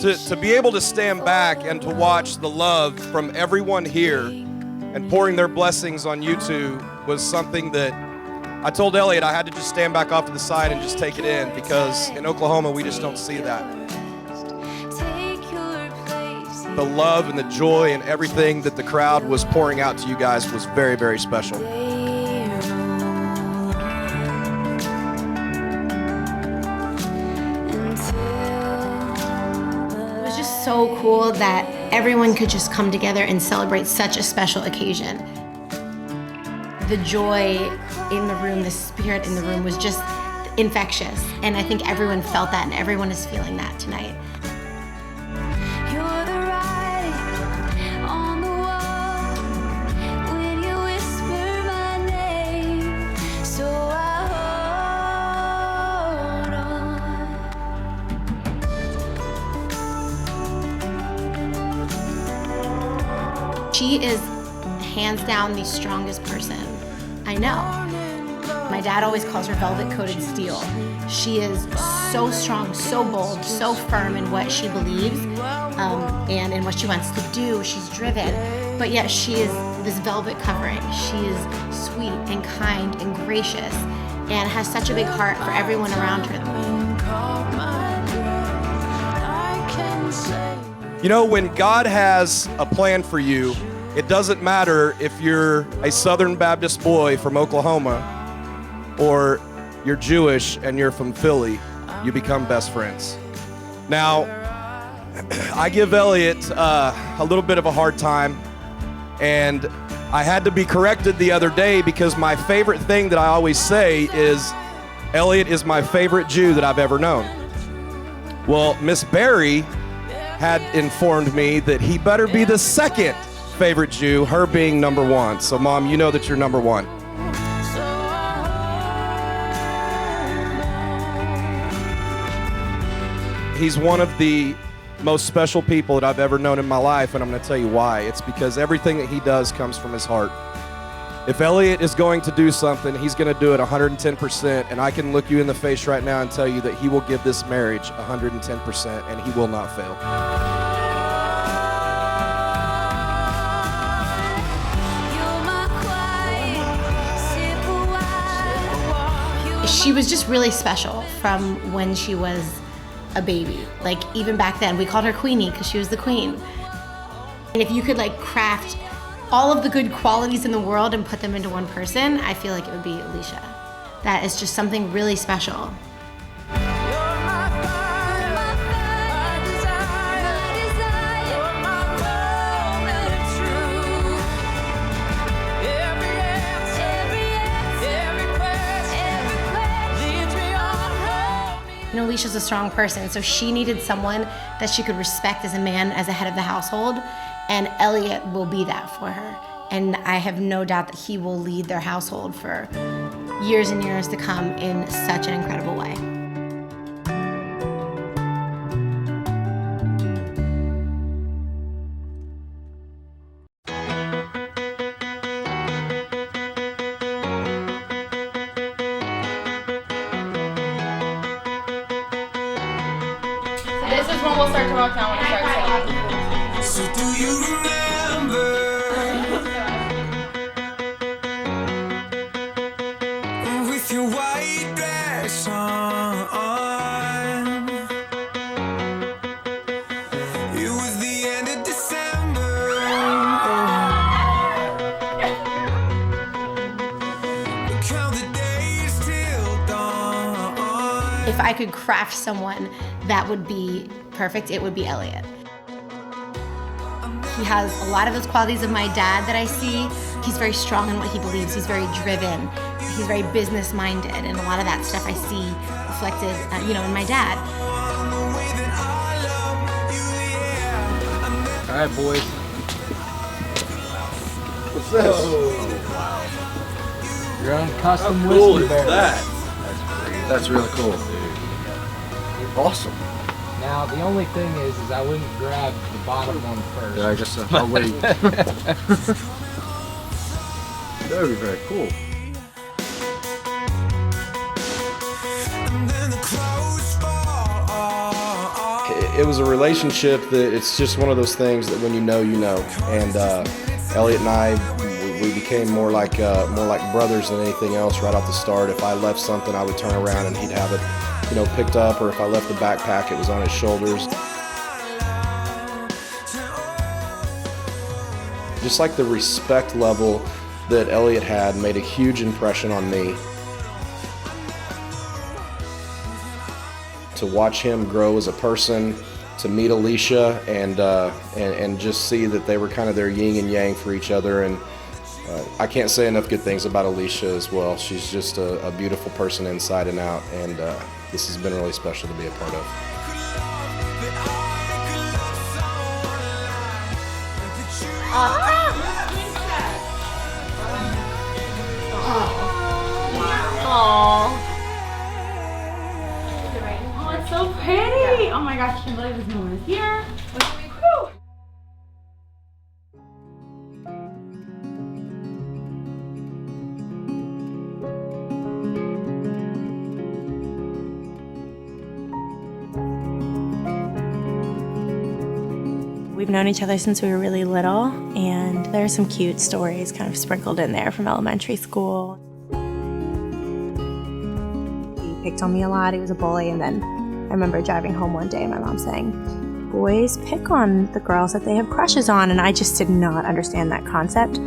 to be able to stand back and to watch the love from everyone here and pouring their blessings on you two was something that I told Elliot I had to just stand back off to the side and just take it in, because in Oklahoma we just don't see that. The love and the joy and everything that the crowd was pouring out to you guys was very, very special. So cool that everyone could just come together and celebrate such a special occasion. The joy in the room, the spirit in the room was just infectious, and I think everyone felt that, and everyone is feeling that tonight. She is hands down the strongest person I know. My dad always calls her velvet-coated steel. She is so strong, so bold, so firm in what she believes and in what she wants to do. She's driven, but yet she is this velvet covering. She is sweet and kind and gracious and has such a big heart for everyone around her. You know, when God has a plan for you, it doesn't matter if you're a Southern Baptist boy from Oklahoma or you're Jewish and you're from Philly, you become best friends. Now, I give Elliot a little bit of a hard time, and I had to be corrected the other day because my favorite thing that I always say is, Elliot is my favorite Jew that I've ever known. Well, Miss Barry had informed me that he better be the second favorite Jew, her being number one. So Mom, you know that you're number one. He's one of the most special people that I've ever known in my life, and I'm going to tell you why. It's because everything that he does comes from his heart. If Elliot is going to do something, he's going to do it 110%, and I can look you in the face right now and tell you that he will give this marriage 110%, and he will not fail. She was just really special from when she was a baby. Like, even back then, we called her Queenie because she was the queen. And if you could like craft all of the good qualities in the world and put them into one person, I feel like it would be Elisha. That is just something really special. You know, Elisha's a strong person, so she needed someone that she could respect as a man, as a head of the household, and Elliot will be that for her. And I have no doubt that he will lead their household for years and years to come in such an incredible way. This is when we'll start to rock down when I start singing. So do you remember with your white dress on? It was the end of December. Count the days till dawn. If I could craft someone that would be perfect, it would be Elliot. He has a lot of those qualities of my dad that I see. He's very strong in what he believes. He's very driven. He's very business-minded, and a lot of that stuff I see reflected, in my dad. All right, boys. What's this? Oh, wow. Your own custom How cool whiskey is barrel. that? That's really cool. Awesome. Now, the only thing is I wouldn't grab the bottom one first. Yeah, I guess so. I'll wait. That would be very cool. It was a relationship that it's just one of those things that when you know, you know. And Elliot and I, we became more like brothers than anything else right off the start. If I left something, I would turn around and he'd have it, you know, picked up, or if I left the backpack, it was on his shoulders. Just like the respect level that Elliot had made a huge impression on me. To watch him grow as a person, to meet Elisha, and just see that they were kind of their yin and yang for each other. And I can't say enough good things about Elisha as well. She's just a beautiful person inside and out, and this has been really special to be a part of. Oh, it's so pretty. Oh my gosh, I can't believe this moment is here. Whew. We've known each other since we were really little, and there are some cute stories kind of sprinkled in there from elementary school. He picked on me a lot, he was a bully, and then I remember driving home one day and my mom saying, boys pick on the girls that they have crushes on, and I just did not understand that concept.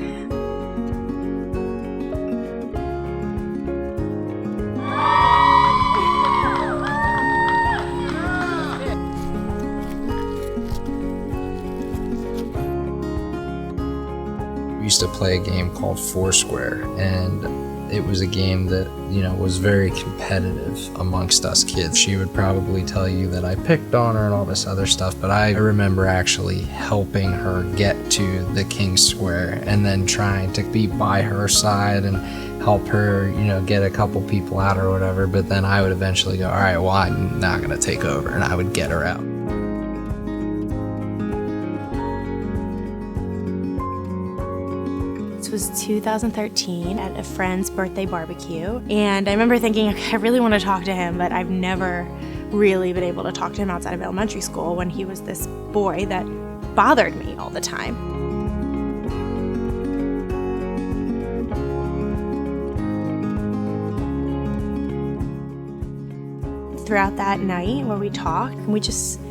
We used to play a game called Foursquare, and it was a game that, you know, was very competitive amongst us kids. She would probably tell you that I picked on her and all this other stuff, but I remember actually helping her get to the King Square and then trying to be by her side and help her, you know, get a couple people out or whatever, but then I would eventually go, all right, well, I'm not gonna take over, and I would get her out. This was 2013 at a friend's birthday barbecue, and I remember thinking, okay, I really want to talk to him, but I've never really been able to talk to him outside of elementary school when he was this boy that bothered me all the time. Throughout that night where we talked, we just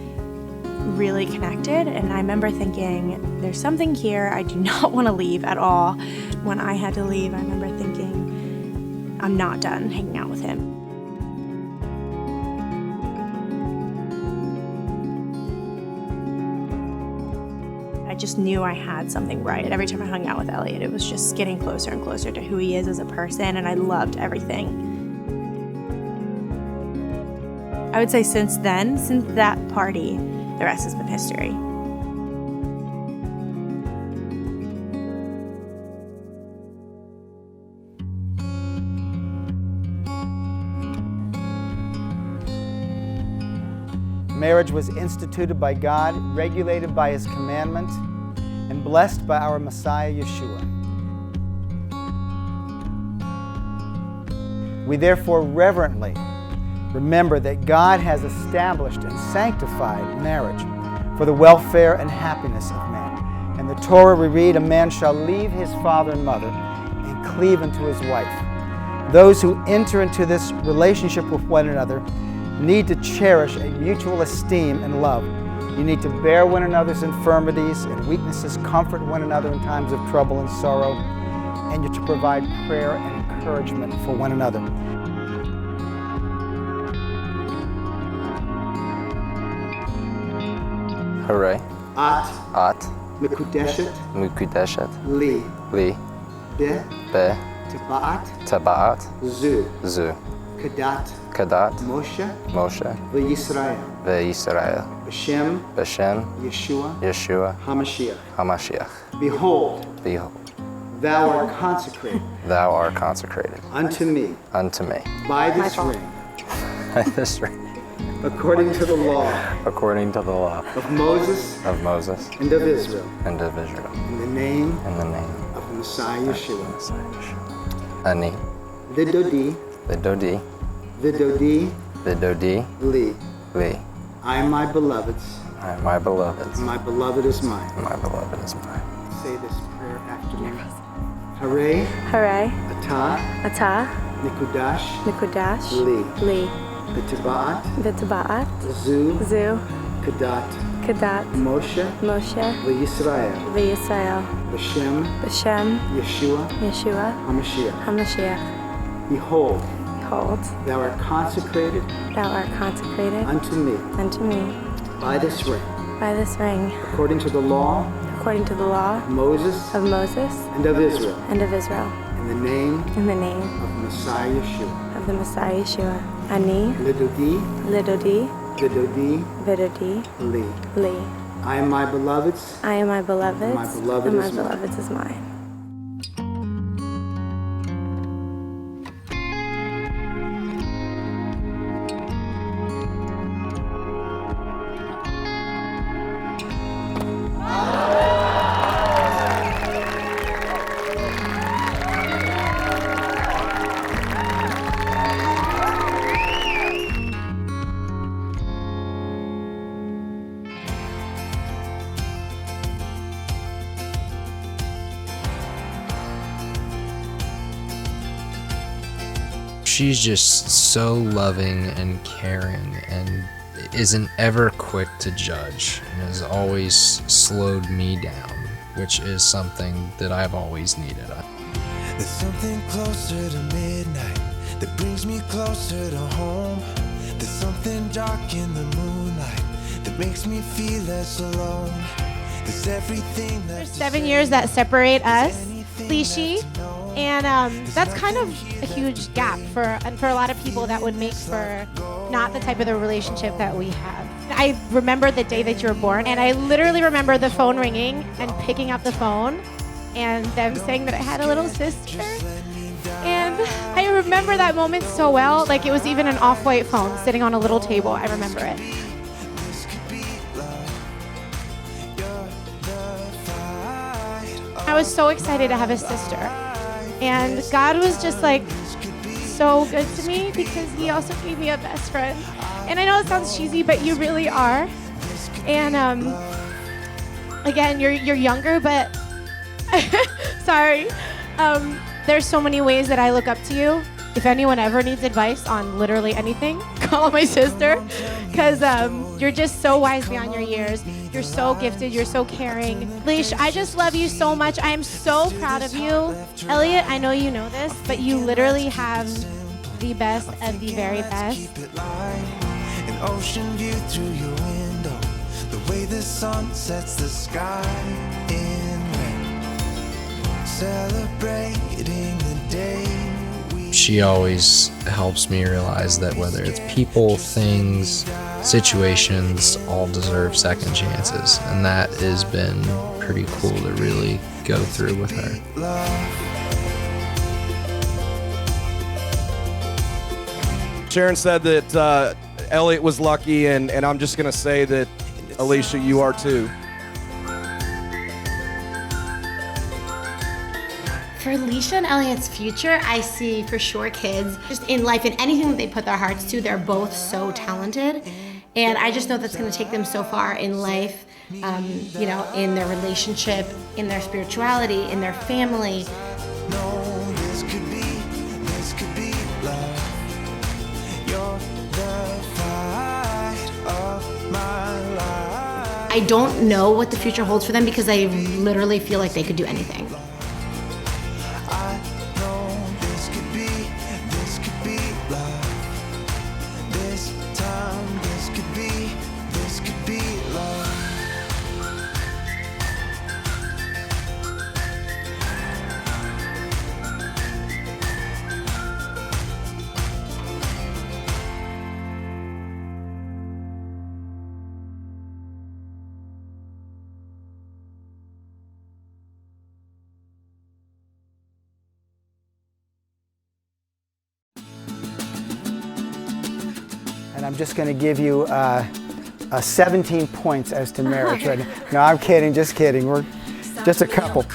really connected, and I remember thinking, there's something here, I do not want to leave at all. When I had to leave, I remember thinking, I'm not done hanging out with him. I just knew I had something right. Every time I hung out with Elliot, it was just getting closer and closer to who he is as a person, and I loved everything. I would say since then, since that party, the rest has been history. Marriage was instituted by God, regulated by His commandment, and blessed by our Messiah, Yeshua. We therefore reverently remember that God has established and sanctified marriage for the welfare and happiness of man. In the Torah we read, a man shall leave his father and mother and cleave unto his wife. Those who enter into this relationship with one another need to cherish a mutual esteem and love. You need to bear one another's infirmities and weaknesses, comfort one another in times of trouble and sorrow, and you're to provide prayer and encouragement for one another. Hooray. At. Mekudeshet. Li. Be. Be. Tabaat. Zu. Kadat. Moshe. V'Yisrael. B'Shem. Yeshua. Hamashiach. Behold. Thou art consecrated. Unto me. By this ring. According to the law. Of Moses. And of Israel. In the name. Of the Messiah Yeshua. Ani. Vidodi. Li. I am my beloved's. I am my beloved's. My beloved is mine. My beloved is mine. Say this prayer after me. Hare, Hooray. Atah, Atah. Nikudash, Nikudash. Li, Li. B'Tiba'at, V'Taba'at. Zu, Zu. Kadat, Kadat. Moshe, Moshe. V'Yisrael, V'Yisrael. B'Shem, B'Shem. Yeshua, Yeshua. HaMashiach. HaMashiach. Behold, Behold, thou art consecrated thou art consecrated unto me unto me by this ring, by this ring, according to the law according to the law of Moses of Moses and of Israel, and of Israel, in the name in the name of Messiah Yeshua. of the Messiah Yeshua. Ani, Lidodi, Lidodi, Vidodi, Vidodi, Li. Li. I am my beloved's. I am my beloved's, My beloved and my is mine. beloved's is mine. She's just so loving and caring and isn't ever quick to judge and has always slowed me down, which is something that I've always needed. There's something closer to midnight that brings me closer to home. There's something dark in the moonlight that makes me feel less alone. There's everything There's that's 7 years that separate us, Elisha, and that's kind of a huge gap for a lot of people that would make for not the type of the relationship that we have. I remember the day that you were born, and I literally remember the phone ringing and picking up the phone and them saying that I had a little sister. And I remember that moment so well, like it was even an off-white phone sitting on a little table. I remember it. I was so excited to have a sister. And God was just like so good to me because he also gave me a best friend. And I know it sounds cheesy, but you really are. And again, you're younger, but sorry. There's so many ways that I look up to you. If anyone ever needs advice on literally anything, call my sister, because you're just so wise beyond your years. You're so gifted. You're so caring. Elisha, I just love you so much. I am so proud of you. Elliot, I know you know this, but you literally have the best of the very best. an ocean view through your window, the way the sun sets the sky in red, celebrating the day. She always helps me realize that whether it's people, things, situations, all deserve second chances. And that has been pretty cool to really go through with her. Sharon said that Elliot was lucky, and I'm just going to say that, Elisha, you are too. For Elisha and Elliot's future, I see for sure kids just in life and anything that they put their hearts to, they're both so talented. And I just know that's going to take them so far in life, you know, in their relationship, in their spirituality, in their family. No, this could be love. You're the fight of my life. I don't know what the future holds for them because I literally feel like they could do anything. I know this could be love. This time, this could be love. And I'm just going to give you 17 points as to marriage right now. No, I'm kidding, just kidding. We're just a couple.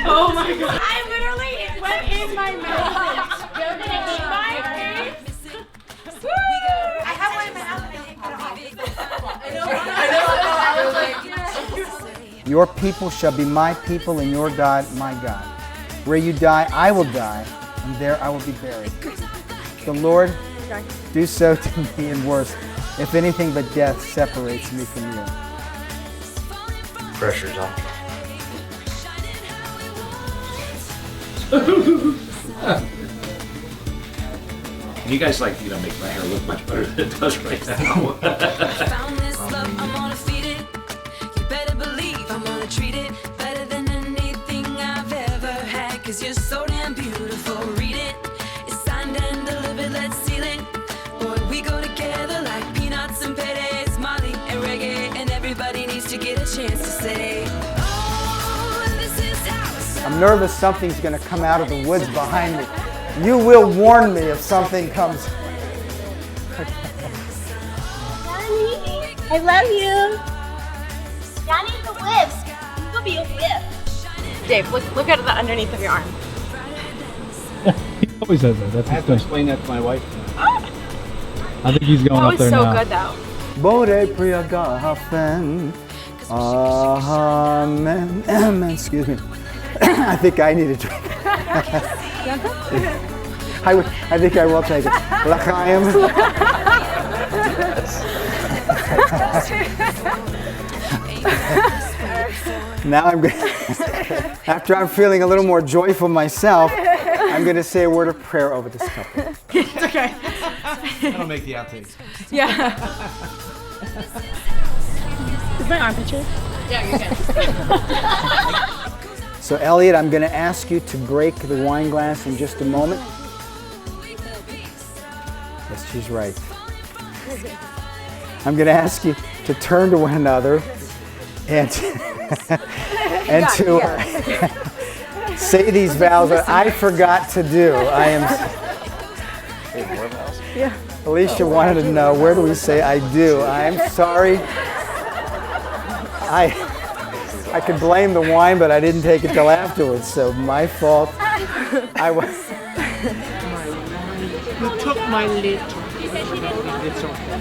Oh my god. I literally went in is my mouth. You're gonna eat my face. I have one in my mouth and I didn't get it off. Your people shall be my people, and your God my God. Where you die, I will die, and there I will be buried. The Lord, do so to me and worse, if anything but death separates me from you. Pressure's on. You guys make my hair look much better than it does right now. Found this love, I'm gonna feed it. You better believe I'm gonna treat it better than anything I've ever had. 'Cause you're so damn beautiful, read it. It's signed and delivered, let's seal it. Boy, we go together like peanuts and paydays, Molly and reggae. And everybody needs to get a chance to say, oh, this is how it sounds. I'm nervous something's going to come out of the woods behind me. You will warn me if something comes. Johnny, I love you. Johnny's a whip. You will be a whip. Dave, look at the underneath of your arm. He always says that. That's I have to his thing. explain that to my wife. I think he's going That up was there so now. good though. Bode priagafen. Amen. Amen. Excuse me. I think I need a drink. I think I will take it. L'chaim. Now I'm going after I'm feeling a little more joyful myself, I'm going to say a word of prayer over this couple. It's okay. That'll make the outtakes. Yeah. Is my arm picture? Yeah, you can. So Elliot, I'm going to ask you to break the wine glass in just a moment. Yes, she's right. I'm going to ask you to turn to one another and and to say these vows that I forgot to do. I am. Yeah. Elisha wanted to know, where do we say I do? I'm sorry. I could blame the wine, but I didn't take it till afterwards, so my fault. You took my lid. It's okay.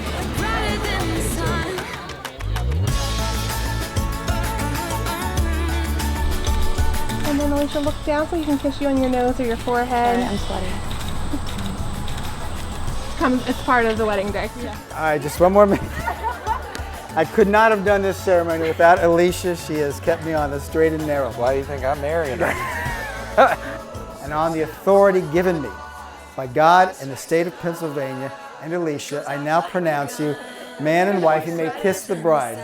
And then Elisha, look down so he can kiss you on your nose or your forehead. I'm sweating. It's part of the wedding day. Yeah. All right, just one more minute. I could not have done this ceremony without Elisha. She has kept me on the straight and narrow. Why do you think I'm marrying her? And on the authority given me by God and the state of Pennsylvania and Elisha, I now pronounce you man and wife. You may kiss the bride.